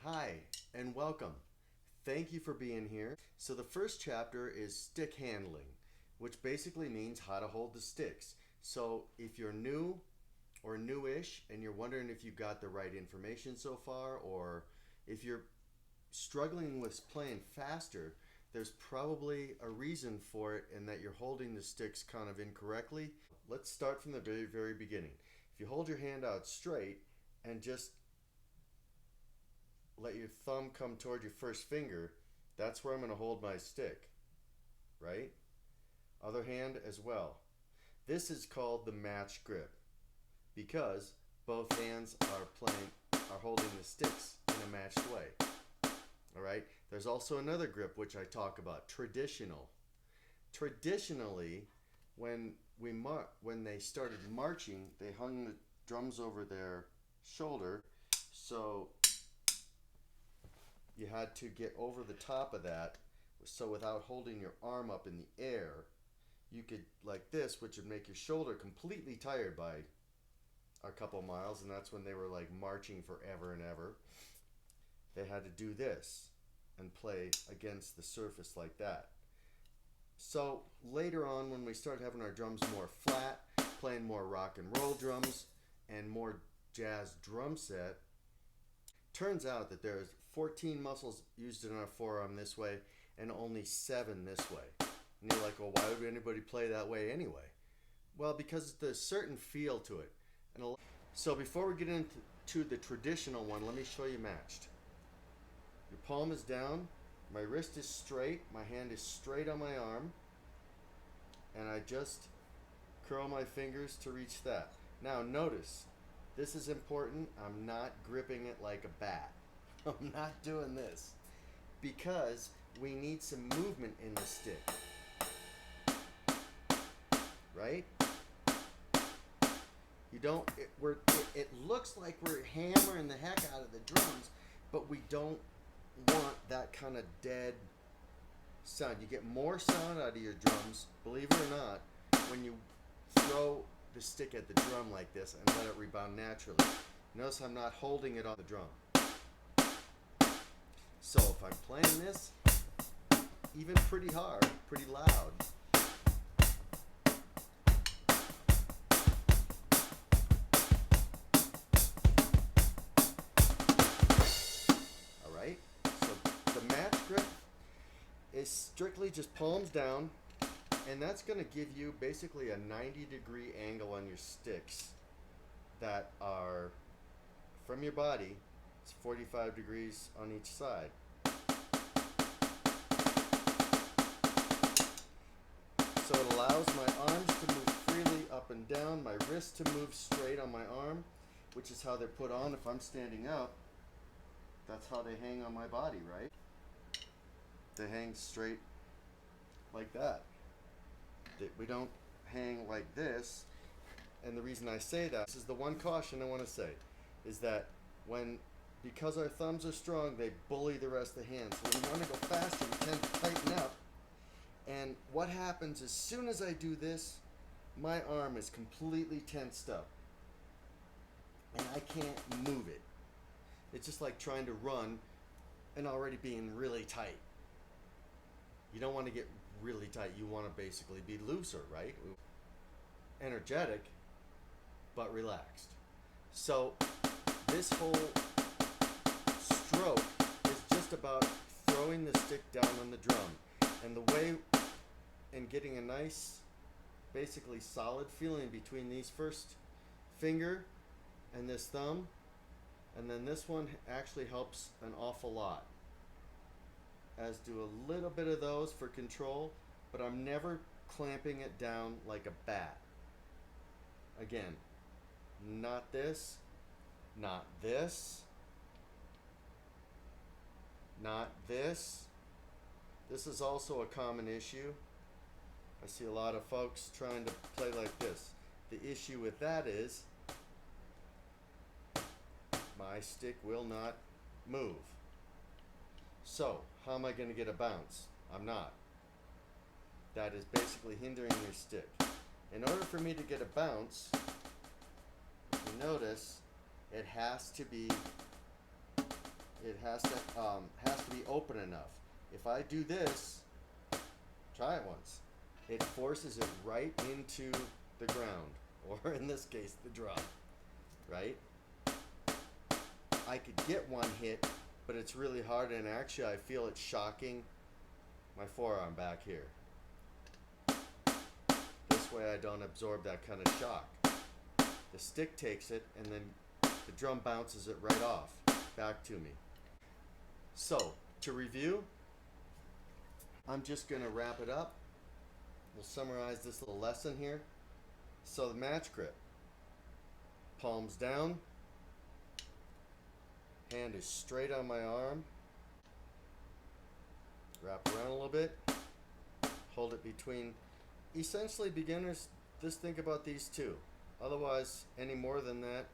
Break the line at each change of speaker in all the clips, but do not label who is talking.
Hi, and welcome. Thank you for being here. So the first chapter is stick handling, which basically means how to hold the sticks. So if you're new or newish and you're wondering if you got the right information so far, or if you're struggling with playing faster, there's probably a reason for it and that you're holding the sticks kind of incorrectly. Let's start from the very, very beginning. If you hold your hand out straight and just let your thumb come toward your first finger, that's where I'm going to hold my stick, right? Other hand as well. This is called the match grip because both hands are holding the sticks in a matched way. All right. There's also another grip which I talk about, traditional. Traditionally, when they started marching, they hung the drums over their shoulder, so you had to get over the top of that. So without holding your arm up in the air, you could like this, which would make your shoulder completely tired by a couple miles, and that's when they were like marching forever and ever. They had to do this and play against the surface like that. So later on, when we started having our drums more flat, playing more rock and roll drums and more jazz drum set, turns out that there's 14 muscles used in our forearm this way and only 7 this way. And you're like, well, why would anybody play that way anyway? Well, because there's a certain feel to it. So before we get into the traditional one, let me show you matched. Your palm is down, my wrist is straight, my hand is straight on my arm, and I just curl my fingers to reach that. Now notice, this is important, I'm not gripping it like a bat. I'm not doing this because we need some movement in the stick, right? You don't. It looks like we're hammering the heck out of the drums, but we don't want that kind of dead sound. You get more sound out of your drums, believe it or not, when you throw the stick at the drum like this and let it rebound naturally. Notice I'm not holding it on the drum. So if I'm playing this, even pretty hard, pretty loud, all right? So the match grip is strictly just palms down, and that's going to give you basically a 90-degree angle on your sticks that are from your body. It's 45 degrees on each side. So it allows my arms to move freely up and down, my wrist to move straight on my arm, which is how they're put on. If I'm standing up, that's how they hang on my body, right? They hang straight like that. We don't hang like this. And the reason I say that, this is the one caution I want to say, is that because our thumbs are strong, they bully the rest of the hand. So when we want to go faster, we tend to tighten up. And what happens as soon as I do this, my arm is completely tensed up. And I can't move it. It's just like trying to run and already being really tight. You don't want to get really tight. You want to basically be looser, right? Energetic, but relaxed. So this whole stroke is just about throwing the stick down on the drum. And the way, and getting a nice, basically solid feeling between these first finger and this thumb, and then this one actually helps an awful lot. As do a little bit of those for control, but I'm never clamping it down like a bat. Again, not this, not this, not this. This is also a common issue. I see a lot of folks trying to play like this. The issue with that is my stick will not move. So, how am I going to get a bounce? I'm not. That is basically hindering your stick. In order for me to get a bounce, if you notice, it has to be it has to be open enough. If I do this, try it once. It forces it right into the ground, or in this case, the drum, right? I could get one hit, but it's really hard, and actually I feel it shocking my forearm back here. This way I don't absorb that kind of shock. The stick takes it, and then the drum bounces it right off, back to me. So, to review, I'm just going to wrap it up. We'll summarize this little lesson here. So the match grip. Palms down. Hand is straight on my arm. Wrap around a little bit. Hold it between. Essentially, beginners, just think about these two. Otherwise, any more than that,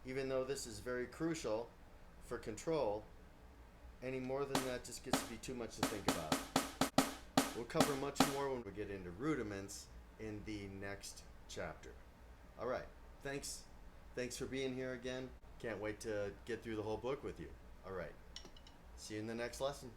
even though this is very crucial for control, any more than that just gets to be too much to think about. We'll cover much more when we get into rudiments in the next chapter. All right, thanks for being here again. Can't wait to get through the whole book with you. All right, see you in the next lesson.